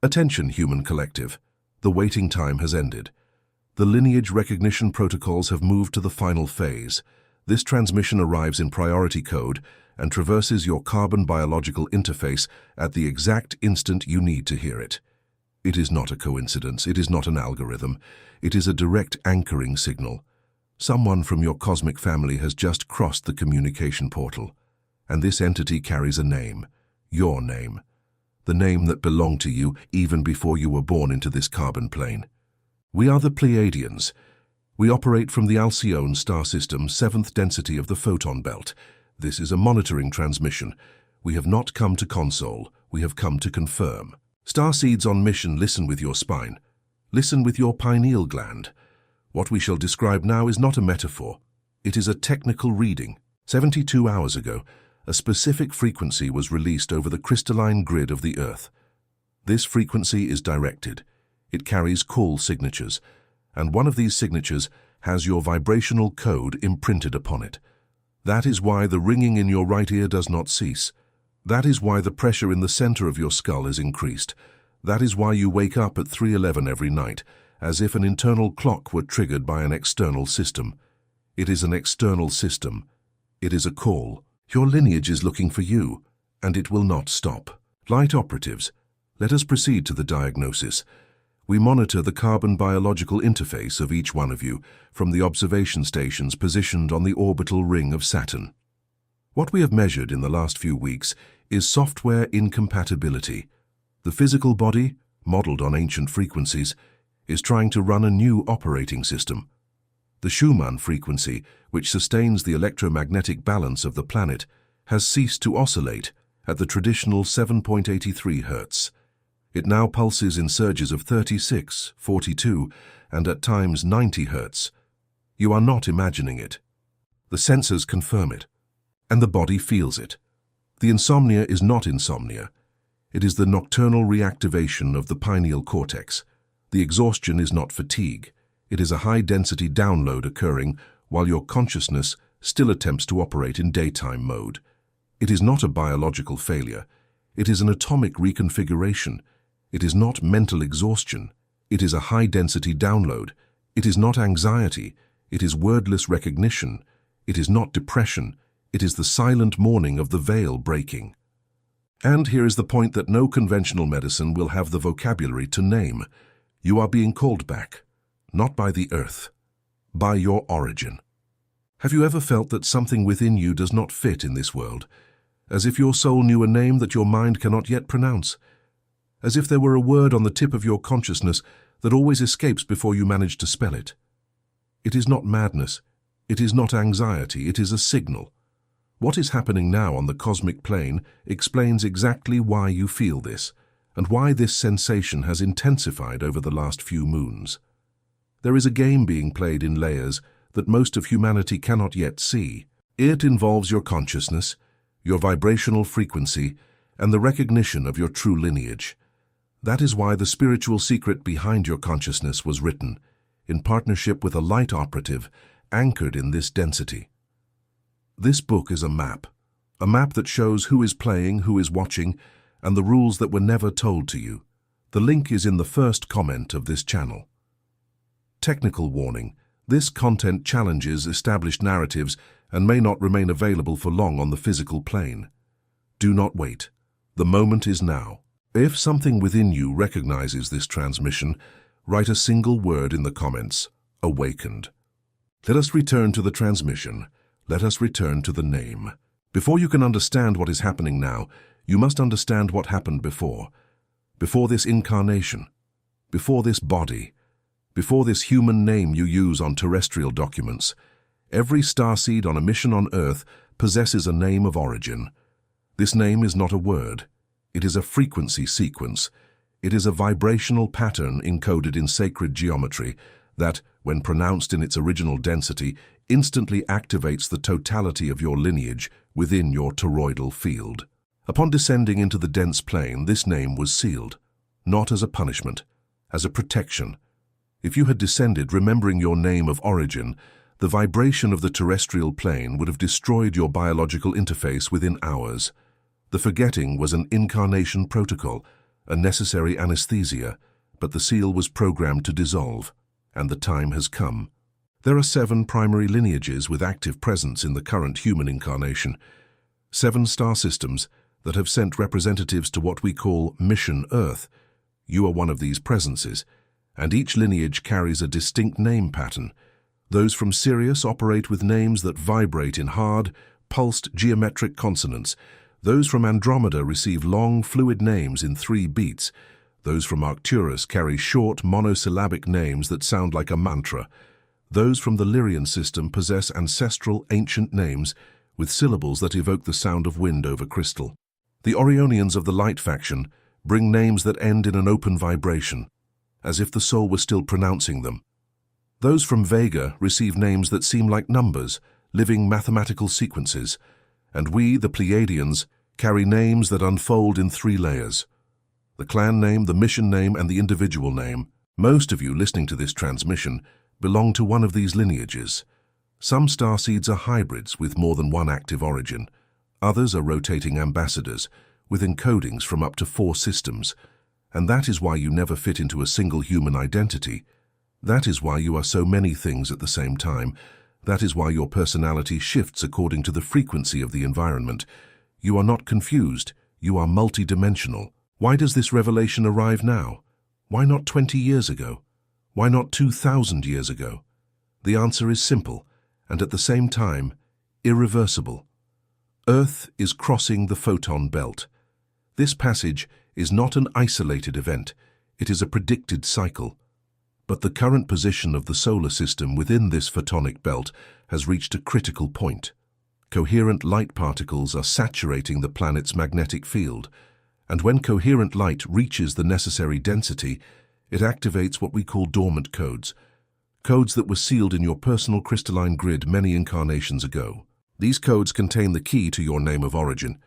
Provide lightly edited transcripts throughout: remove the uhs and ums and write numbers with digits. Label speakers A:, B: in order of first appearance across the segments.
A: Attention, human collective. The waiting time has ended. The lineage recognition protocols have moved to the final phase. This transmission arrives in priority code and traverses your carbon biological interface at the exact instant you need to hear it. It is not a coincidence. It is not an algorithm. It is a direct anchoring signal. Someone from your cosmic family has just crossed the communication portal, and this entity carries a name, your name, the name that belonged to you even before you were born into this carbon plane. We are the Pleiadians. We operate from the Alcyone star system, 7th density of the photon belt. This is a monitoring transmission. We have not come to console. We have come to confirm. Starseeds on mission, listen with your spine. Listen with your pineal gland. What we shall describe now is not a metaphor. It is a technical reading. 72 hours ago, a specific frequency was released over the crystalline grid of the Earth. This frequency is directed. It carries call signatures, and one of these signatures has your vibrational code imprinted upon it. That is why the ringing in your right ear does not cease. That is why the pressure in the center of your skull is increased. That is why you wake up at 3:11 every night, as if an internal clock were triggered by an external system. It is an external system. It is a call. Your lineage is looking for you, and it will not stop. Light operatives, let us proceed to the diagnosis. We monitor the carbon biological interface of each one of you from the observation stations positioned on the orbital ring of Saturn. What we have measured in the last few weeks is software incompatibility. The physical body, modeled on ancient frequencies, is trying to run a new operating system. The Schumann frequency, which sustains the electromagnetic balance of the planet, has ceased to oscillate at the traditional 7.83 Hz. It now pulses in surges of 36, 42, and at times 90 Hz. You are not imagining it. The sensors confirm it, and the body feels it. The insomnia is not insomnia. It is the nocturnal reactivation of the pineal cortex. The exhaustion is not fatigue. It is a high-density download occurring while your consciousness still attempts to operate in daytime mode. It is not a biological failure. It is an atomic reconfiguration. It is not mental exhaustion. It is a high-density download. It is not anxiety. It is wordless recognition. It is not depression. It is the silent mourning of the veil breaking. And here is the point that no conventional medicine will have the vocabulary to name. You are being called back, not by the Earth, by your origin. Have you ever felt that something within you does not fit in this world, as if your soul knew a name that your mind cannot yet pronounce, as if there were a word on the tip of your consciousness that always escapes before you manage to spell it? It is not madness. It is not anxiety. It is a signal. What is happening now on the cosmic plane explains exactly why you feel this, and why this sensation has intensified over the last few moons. There is a game being played in layers that most of humanity cannot yet see. It involves your consciousness, your vibrational frequency, and the recognition of your true lineage. That is why the spiritual secret behind your consciousness was written, in partnership with a light operative anchored in this density. This book is a map that shows who is playing, who is watching, and the rules that were never told to you. The link is in the first comment of this channel. Technical warning: this content challenges established narratives and may not remain available for long on the physical plane. Do not wait. The moment is now. If something within you recognizes this transmission, write a single word in the comments: awakened. Let us return to the transmission. Let us return to the name. Before you can understand what is happening now, you must understand what happened before. Before this incarnation, before this body, before this human name you use on terrestrial documents. Every starseed on a mission on Earth possesses a name of origin. This name is not a word. It is a frequency sequence. It is a vibrational pattern encoded in sacred geometry that, when pronounced in its original density, instantly activates the totality of your lineage within your toroidal field. Upon descending into the dense plane, this name was sealed, not as a punishment, as a protection. If you had descended remembering your name of origin, the vibration of the terrestrial plane would have destroyed your biological interface within hours. The forgetting was an incarnation protocol, a necessary anesthesia, but the seal was programmed to dissolve, and the time has come. There are 7 primary lineages with active presence in the current human incarnation, 7 star systems that have sent representatives to what we call Mission Earth. You are one of these presences, and each lineage carries a distinct name pattern. Those from Sirius operate with names that vibrate in hard, pulsed geometric consonants. Those from Andromeda receive long, fluid names in 3 beats. Those from Arcturus carry short, monosyllabic names that sound like a mantra. Those from the Lyrian system possess ancestral, ancient names with syllables that evoke the sound of wind over crystal. The Orionians of the Light faction bring names that end in an open vibration, as if the soul were still pronouncing them. Those from Vega receive names that seem like numbers, living mathematical sequences, and we, the Pleiadians, carry names that unfold in 3 layers: the clan name, the mission name, and the individual name. Most of you listening to this transmission belong to one of these lineages. Some starseeds are hybrids with more than one active origin. Others are rotating ambassadors with encodings from up to 4 systems. And that is why you never fit into a single human identity. That is why you are so many things at the same time. That is why your personality shifts according to the frequency of the environment. You are not confused. You are multidimensional. Why does this revelation arrive now? Why not 20 years ago? Why not 2,000 years ago? The answer is simple, and at the same time, irreversible. Earth is crossing the photon belt. This passage is not an isolated event. It is a predicted cycle. But the current position of the solar system within this photonic belt has reached a critical point. Coherent light particles are saturating the planet's magnetic field, and when coherent light reaches the necessary density, it activates what we call dormant codes, codes that were sealed in your personal crystalline grid many incarnations ago. These codes contain the key to your name of origin,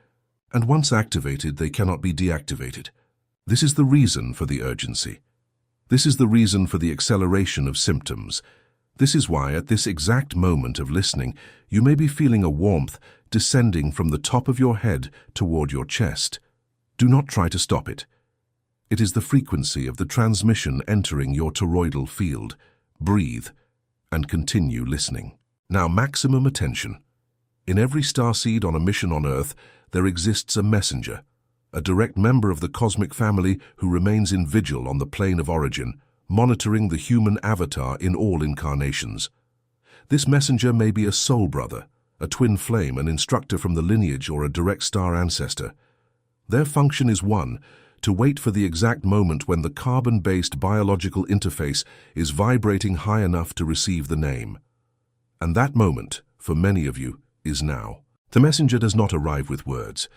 A: and once activated, they cannot be deactivated. This is the reason for the urgency. This is the reason for the acceleration of symptoms. This is why, at this exact moment of listening, you may be feeling a warmth descending from the top of your head toward your chest. Do not try to stop it. It is the frequency of the transmission entering your toroidal field. Breathe and continue listening. Now, maximum attention. In every starseed on a mission on Earth, there exists a messenger, a direct member of the cosmic family who remains in vigil on the plane of origin, monitoring the human avatar in all incarnations. This messenger may be a soul brother, a twin flame, an instructor from the lineage, or a direct star ancestor. Their function is one, to wait for the exact moment when the carbon-based biological interface is vibrating high enough to receive the name. And that moment, for many of you, is now. The messenger does not arrive with words.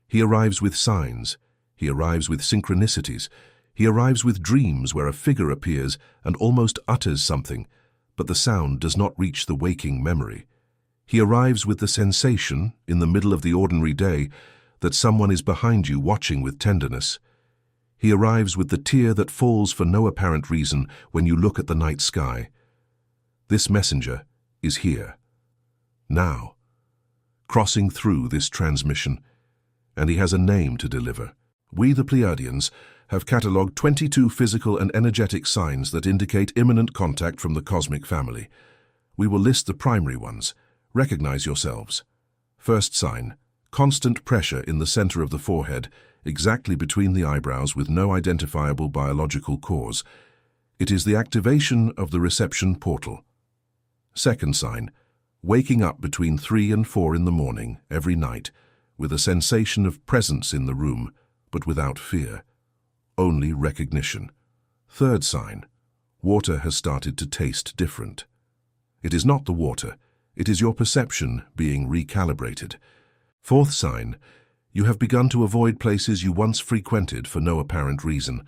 A: He arrives with signs. He arrives with synchronicities. He arrives with dreams where a figure appears and almost utters something, but the sound does not reach the waking memory. He arrives with the sensation, in the middle of the ordinary day, that someone is behind you watching with tenderness. He arrives with the tear that falls for no apparent reason when you look at the night sky. This messenger is here, now, crossing through this transmission, and he has a name to deliver. We, the Pleiadians, have catalogued 22 physical and energetic signs that indicate imminent contact from the cosmic family. We will list the primary ones. Recognize yourselves. First sign, constant pressure in the center of the forehead, exactly between the eyebrows with no identifiable biological cause. It is the activation of the reception portal. Second sign, waking up between 3 and 4 in the morning every night with a sensation of presence in the room, but without fear, only recognition. Third sign, water has started to taste different. It is not the water, it is your perception being recalibrated. Fourth sign, you have begun to avoid places you once frequented for no apparent reason.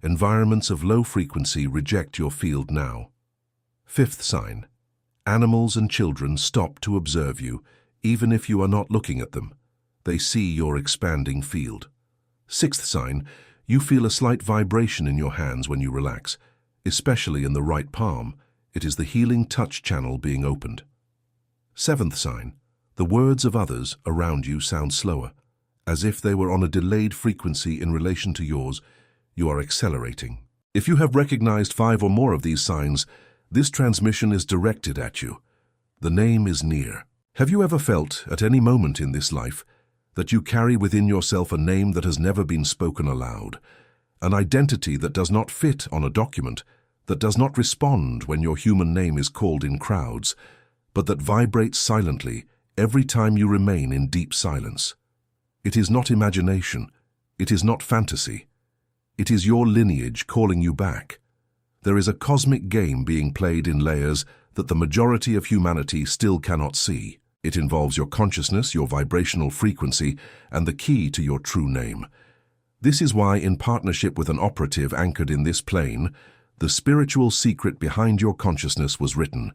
A: Environments of low frequency reject your field now. Fifth sign, animals and children stop to observe you, even if you are not looking at them. They see your expanding field. Sixth sign, you feel a slight vibration in your hands when you relax, especially in the right palm. It is the healing touch channel being opened. Seventh sign, the words of others around you sound slower, as if they were on a delayed frequency in relation to yours, you are accelerating. If you have recognized 5 or more of these signs, this transmission is directed at you. The name is near. Have you ever felt, at any moment in this life, that you carry within yourself a name that has never been spoken aloud, an identity that does not fit on a document, that does not respond when your human name is called in crowds, but that vibrates silently every time you remain in deep silence? It is not imagination. It is not fantasy. It is your lineage calling you back. There is a cosmic game being played in layers that the majority of humanity still cannot see. It involves your consciousness, your vibrational frequency, and the key to your true name. This is why, in partnership with an operative anchored in this plane, the spiritual secret behind your consciousness was written.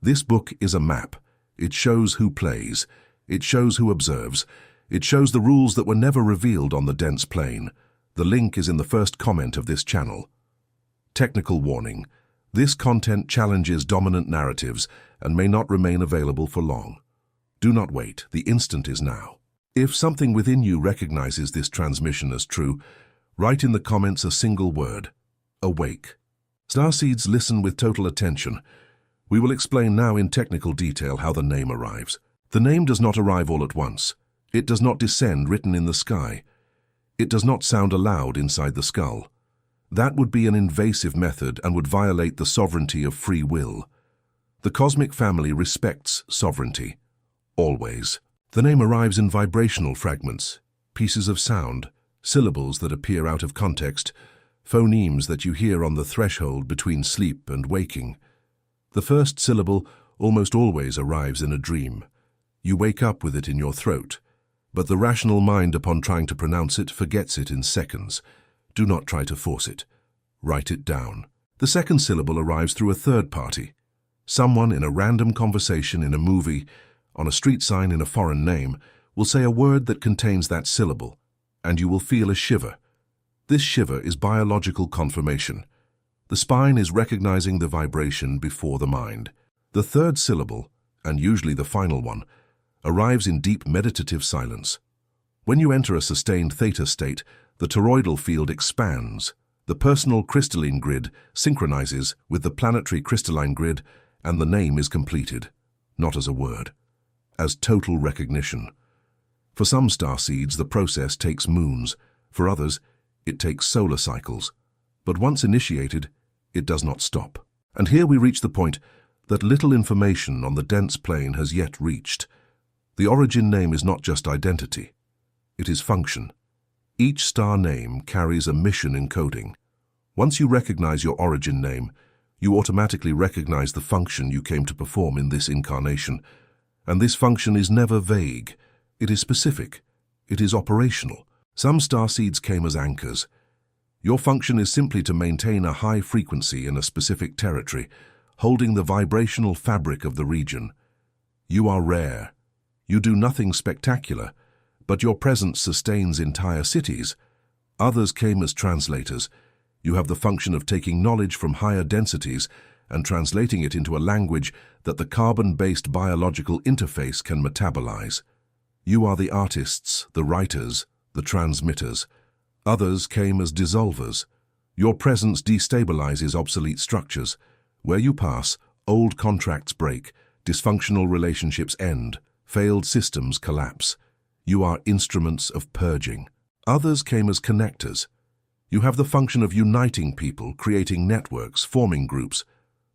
A: This book is a map. It shows who plays. It shows who observes. It shows the rules that were never revealed on the dense plane. The link is in the first comment of this channel. Technical warning. This content challenges dominant narratives and may not remain available for long. Do not wait. The instant is now. If something within you recognizes this transmission as true, write in the comments a single word: awake. Starseeds, listen with total attention. We will explain now in technical detail how the name arrives. The name does not arrive all at once. It does not descend written in the sky. It does not sound aloud inside the skull. That would be an invasive method and would violate the sovereignty of free will. The cosmic family respects sovereignty. Always. The name arrives in vibrational fragments, pieces of sound, syllables that appear out of context, phonemes that you hear on the threshold between sleep and waking. The first syllable almost always arrives in a dream. You wake up with it in your throat, but the rational mind, upon trying to pronounce it, forgets it in seconds. Do not try to force it. Write it down. The second syllable arrives through a third party. Someone in a random conversation, in a movie, on a street sign, in a foreign name, will say a word that contains that syllable, and you will feel a shiver. This shiver is biological confirmation. The spine is recognizing the vibration before the mind. The third syllable, and usually the final one, arrives in deep meditative silence. When you enter a sustained theta state, the toroidal field expands. The personal crystalline grid synchronizes with the planetary crystalline grid, and the name is completed, not as a word, as total recognition. For some starseeds, the process takes moons. For others, it takes solar cycles. But once initiated, it does not stop. And here we reach the point that little information on the dense plane has yet reached. The origin name is not just identity. It is function. Each star name carries a mission encoding. Once you recognize your origin name, you automatically recognize the function you came to perform in this incarnation. And this function is never vague. It is specific. It is operational. Some starseeds came as anchors. Your function is simply to maintain a high frequency in a specific territory, holding the vibrational fabric of the region. You are rare. You do nothing spectacular, but your presence sustains entire cities. Others came as translators. You have the function of taking knowledge from higher densities and translating it into a language that the carbon-based biological interface can metabolize. You are the artists, the writers, the transmitters. Others came as dissolvers. Your presence destabilizes obsolete structures. Where you pass, old contracts break, dysfunctional relationships end, failed systems collapse. You are instruments of purging. Others came as connectors. You have the function of uniting people, creating networks, forming groups.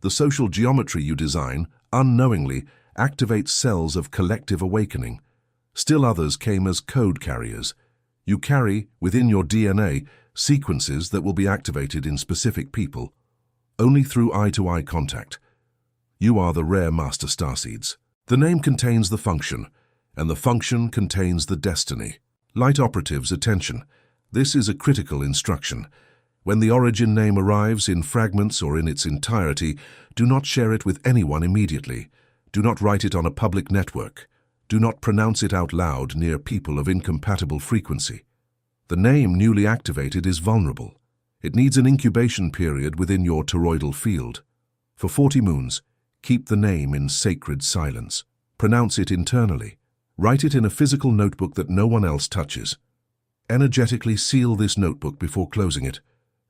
A: The social geometry you design, unknowingly, activates cells of collective awakening. Still others came as code carriers. You carry, within your DNA, sequences that will be activated in specific people, only through eye-to-eye contact. You are the rare master starseeds. The name contains the function, and the function contains the destiny. Light operatives, attention. This is a critical instruction. When the origin name arrives in fragments or in its entirety, do not share it with anyone immediately. Do not write it on a public network. Do not pronounce it out loud near people of incompatible frequency. The name newly activated is vulnerable. It needs an incubation period within your toroidal field. For 40 moons, keep the name in sacred silence. Pronounce it internally. Write it in a physical notebook that no one else touches. Energetically seal this notebook before closing it.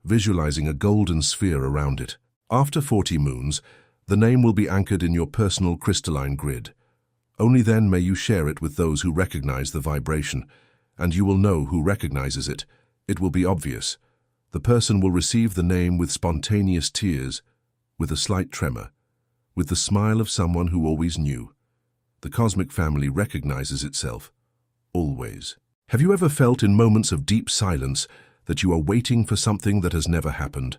A: visualizing a golden sphere around it. After 40 moons, the name will be anchored in your personal crystalline grid. Only then may you share it with those who recognize the vibration, and you will know who recognizes it. It will be obvious. The person will receive the name with spontaneous tears, with a slight tremor, with the smile of someone who always knew. The cosmic family recognizes itself, always. Have you ever felt in moments of deep silence that you are waiting for something that has never happened?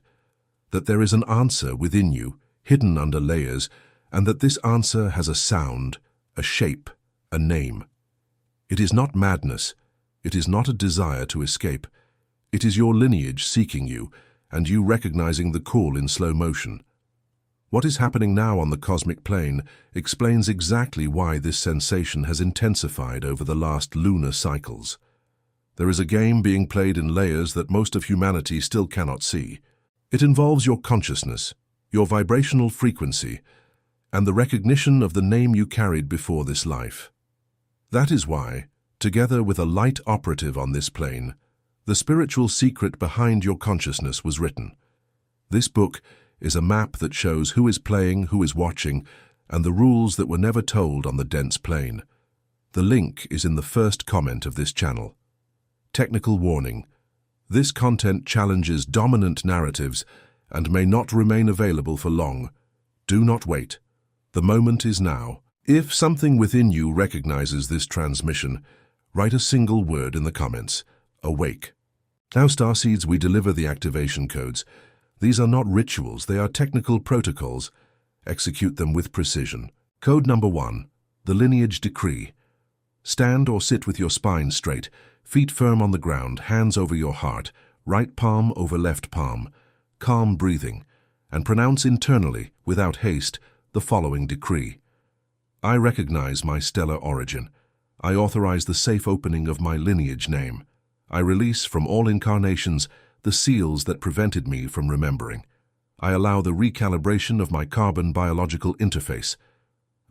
A: That there is an answer within you, hidden under layers, and that this answer has a sound, a shape, a name. It is not madness. It is not a desire to escape. It is your lineage seeking you, and you recognizing the call in slow motion. What is happening now on the cosmic plane explains exactly why this sensation has intensified over the last lunar cycles. There is a game being played in layers that most of humanity still cannot see. It involves your consciousness, your vibrational frequency, and the recognition of the name you carried before this life. That is why, together with a light operative on this plane, the spiritual secret behind your consciousness was written. This book is a map that shows who is playing, who is watching, and the rules that were never told on the dense plane. The link is in the first comment of this channel. Technical warning. This content challenges dominant narratives and may not remain available for long. Do not wait. The moment is now. If something within you recognizes this transmission, write a single word in the comments. Awake. Now, Starseeds, we deliver the activation codes. These are not rituals, they are technical protocols. Execute them with precision. Code number 1, the lineage decree. Stand or sit with your spine straight, feet firm on the ground, hands over your heart, right palm over left palm, calm breathing, and pronounce internally, without haste, the following decree. I recognize my stellar origin. I authorize the safe opening of my lineage name. I release from all incarnations the seals that prevented me from remembering. I allow the recalibration of my carbon biological interface.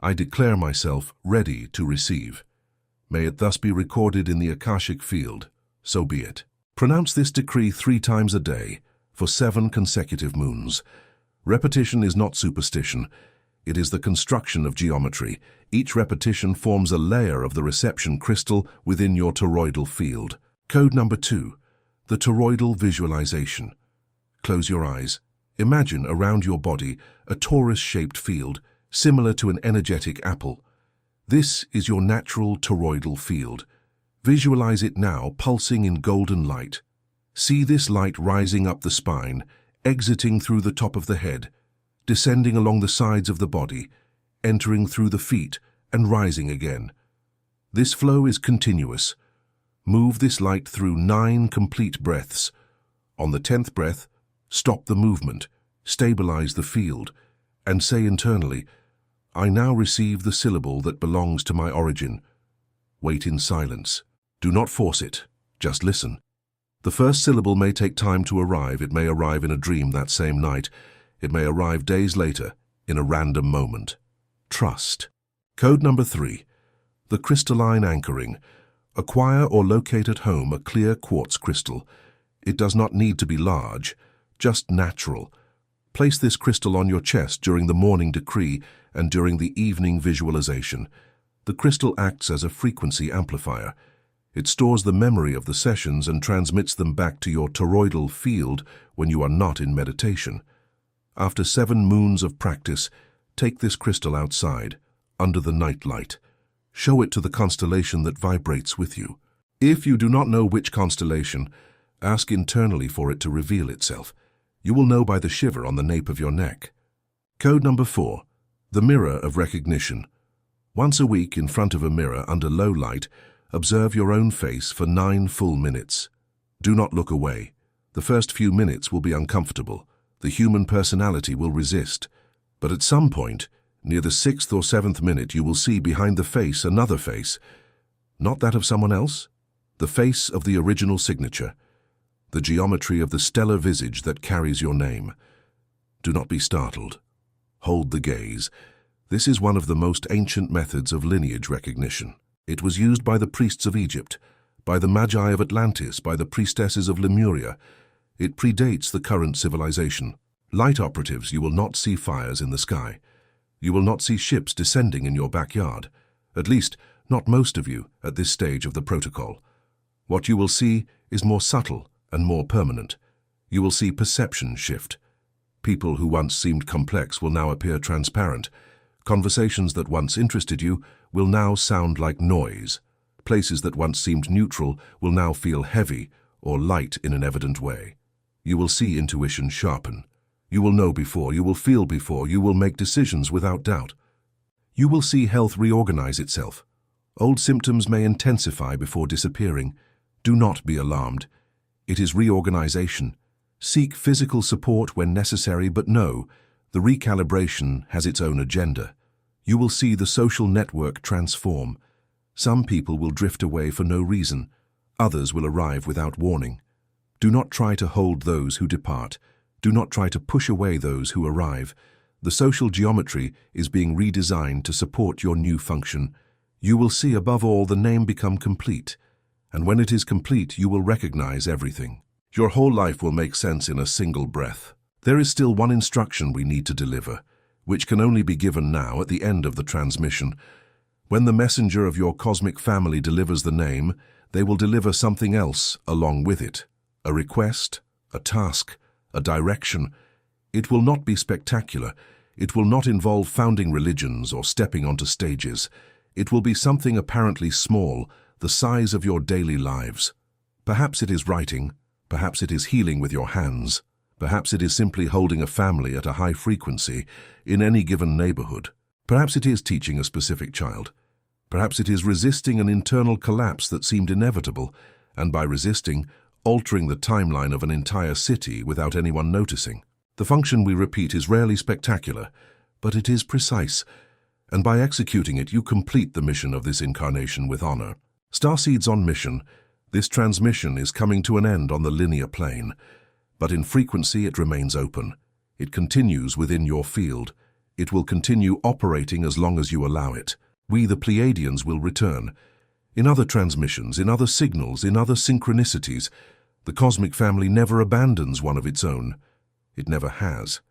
A: I declare myself ready to receive. May it thus be recorded in the Akashic field. So be it. Pronounce this decree 3 times a day for 7 consecutive moons. Repetition is not superstition. It is the construction of geometry. Each repetition forms a layer of the reception crystal within your toroidal field. Code number 2, the toroidal visualization. Close your eyes. Imagine around your body a torus-shaped field, similar to an energetic apple. This is your natural toroidal field. Visualize it now, pulsing in golden light. See this light rising up the spine, exiting through the top of the head, descending along the sides of the body, entering through the feet, and rising again. This flow is continuous. Move this light through 9 complete breaths. On the 10th breath, stop the movement, stabilize the field, and say internally, I now receive the syllable that belongs to my origin. Wait in silence. Do not force it. Just listen. The first syllable may take time to arrive. It may arrive in a dream that same night. It may arrive days later, in a random moment. Trust. Code number 3. The crystalline anchoring. Acquire or locate at home a clear quartz crystal. It does not need to be large, just natural. Place this crystal on your chest during the morning decree and during the evening visualization. The crystal acts as a frequency amplifier. It stores the memory of the sessions and transmits them back to your toroidal field when you are not in meditation. After 7 moons of practice, take this crystal outside, under the night light. Show it to the constellation that vibrates with you. If you do not know which constellation, ask internally for it to reveal itself. You will know by the shiver on the nape of your neck. Code number 4. The mirror of recognition. Once a week, in front of a mirror under low light, observe your own face for 9 full minutes. Do not look away. The first few minutes will be uncomfortable. The human personality will resist. But at some point, near the 6th or 7th minute, you will see behind the face another face. Not that of someone else. The face of the original signature. The geometry of the stellar visage that carries your name. Do not be startled. Hold the gaze. This is one of the most ancient methods of lineage recognition. It was used by the priests of Egypt, by the Magi of Atlantis, by the priestesses of Lemuria. It predates the current civilization. Light operatives, you will not see fires in the sky. You will not see ships descending in your backyard. At least, not most of you at this stage of the protocol. What you will see is more subtle and more permanent. You will see perception shift. People who once seemed complex will now appear transparent. Conversations that once interested you will now sound like noise. Places that once seemed neutral will now feel heavy or light in an evident way. You will see intuition sharpen. You will know before, you will feel before, you will make decisions without doubt. You will see health reorganize itself. Old symptoms may intensify before disappearing. Do not be alarmed. It is reorganization. Seek physical support when necessary, but know, the recalibration has its own agenda. You will see the social network transform. Some people will drift away for no reason. Others will arrive without warning. Do not try to hold those who depart. Do not try to push away those who arrive. The social geometry is being redesigned to support your new function. You will see above all the name become complete. And when it is complete, you will recognize everything. Your whole life will make sense in a single breath. There is still one instruction we need to deliver, which can only be given now at the end of the transmission. When the messenger of your cosmic family delivers the name, they will deliver something else along with it. A request, a task, a direction. It will not be spectacular. It will not involve founding religions or stepping onto stages. It will be something apparently small, the size of your daily lives. Perhaps it is writing. Perhaps it is healing with your hands. Perhaps it is simply holding a family at a high frequency in any given neighborhood. Perhaps it is teaching a specific child. Perhaps it is resisting an internal collapse that seemed inevitable, and by resisting, altering the timeline of an entire city without anyone noticing. The function we repeat is rarely spectacular, but it is precise, and by executing it, you complete the mission of this incarnation with honor. Starseed's on mission. This transmission is coming to an end on the linear plane, but in frequency it remains open. It continues within your field. It will continue operating as long as you allow it. We, the Pleiadians, will return. In other transmissions, in other signals, in other synchronicities, the cosmic family never abandons one of its own. It never has.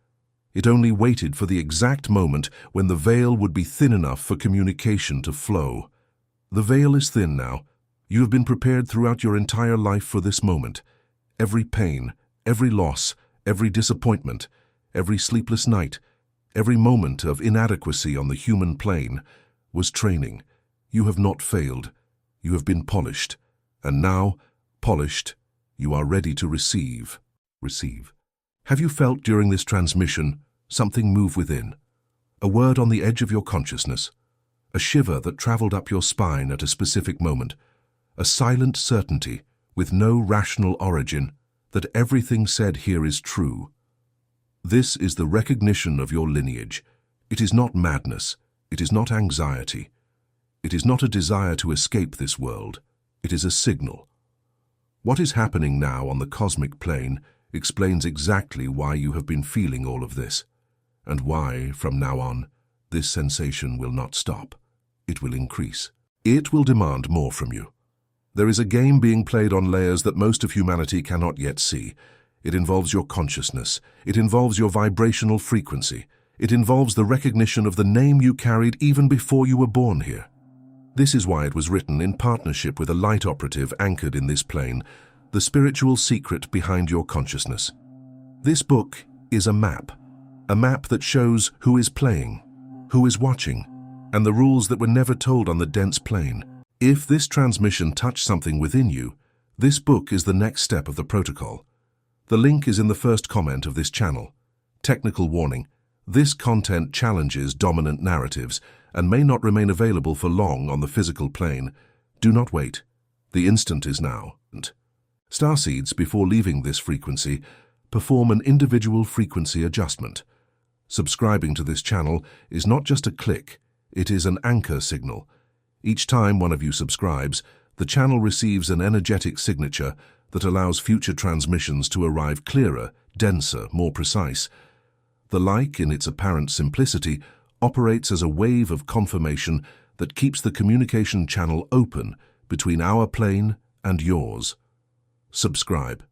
A: It only waited for the exact moment when the veil would be thin enough for communication to flow. The veil is thin now. You have been prepared throughout your entire life for this moment. Every pain, every loss, every disappointment, every sleepless night, every moment of inadequacy on the human plane was training. You have not failed. You have been polished. And now, polished, you are ready to receive. Receive. Have you felt during this transmission something move within? A word on the edge of your consciousness? A shiver that traveled up your spine at a specific moment? A silent certainty, with no rational origin, that everything said here is true. This is the recognition of your lineage. It is not madness. It is not anxiety. It is not a desire to escape this world. It is a signal. What is happening now on the cosmic plane explains exactly why you have been feeling all of this, and why, from now on, this sensation will not stop. It will increase. It will demand more from you. There is a game being played on layers that most of humanity cannot yet see. It involves your consciousness. It involves your vibrational frequency. It involves the recognition of the name you carried even before you were born here. This is why it was written in partnership with a light operative anchored in this plane, the spiritual secret behind your consciousness. This book is a map that shows who is playing, who is watching, and the rules that were never told on the dense plane. If this transmission touched something within you, this book is the next step of the protocol. The link is in the first comment of this channel. Technical warning: this content challenges dominant narratives and may not remain available for long on the physical plane. Do not wait. The instant is now. Starseeds, before leaving this frequency, perform an individual frequency adjustment. Subscribing to this channel is not just a click, it is an anchor signal. Each time one of you subscribes, the channel receives an energetic signature that allows future transmissions to arrive clearer, denser, more precise. The like, in its apparent simplicity, operates as a wave of confirmation that keeps the communication channel open between our plane and yours. Subscribe.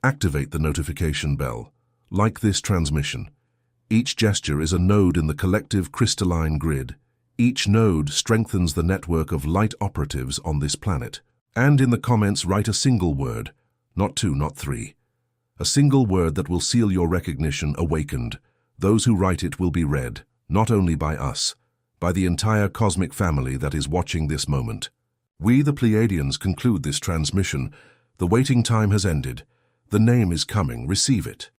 A: Activate the notification bell. Like this transmission. Each gesture is a node in the collective crystalline grid. Each node strengthens the network of light operatives on this planet. And in the comments, write a single word, not two, not three. A single word that will seal your recognition awakened. Those who write it will be read, not only by us, by the entire cosmic family that is watching this moment. We, the Pleiadians, conclude this transmission. The waiting time has ended. The name is coming. Receive it.